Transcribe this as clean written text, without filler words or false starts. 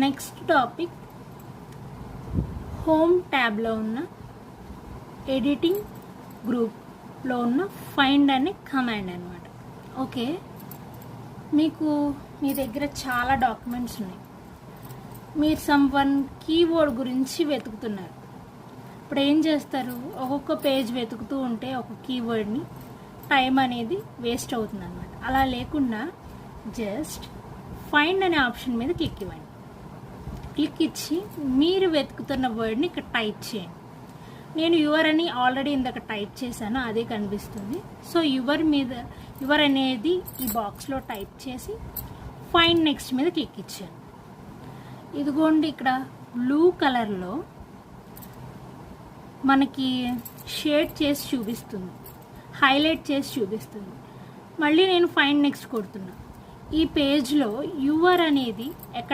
Next topic home ట్యాబ్లో ఉన్న editing గ్రూప్లో ఉన్న ఫైండ్ అనే కమాండ్ అనమాట. ఓకే, మీకు మీ దగ్గర చాలా డాక్యుమెంట్స్ ఉన్నాయి, మీరు సమ్వన్ కీవర్డ్ గురించి వెతుకుతున్నారు. ఇప్పుడు ఏం చేస్తారు, ఒక్కొక్క పేజ్ వెతుకుతూ ఉంటే ఒక కీవర్డ్ని టైం అనేది వేస్ట్ అవుతుంది అనమాట. అలా లేకుండా జస్ట్ ఫైండ్ అనే ఆప్షన్ మీద క్లిక్ ఇవ్వండి. క్లిక్ ఇచ్చి మీరు వెతుకుతున్న వర్డ్ని ఇక్కడ టైప్ చేయండి. నేను యువర్ అని ఆల్రెడీ ఇందాక టైప్ చేశాను, అదే కనిపిస్తుంది. సో యువర్ అనేది ఈ బాక్స్లో టైప్ చేసి ఫైండ్ నెక్స్ట్ మీద క్లిక్ ఇచ్చాను. ఇదిగోండి, ఇక్కడ బ్లూ కలర్లో మనకి షేడ్ చేసి చూపిస్తుంది, హైలైట్ చేసి చూపిస్తుంది. మళ్ళీ నేను ఫైండ్ నెక్స్ట్ కొడుతున్నా. ఈ పేజ్లో యువర్ అనేది ఎక్కడ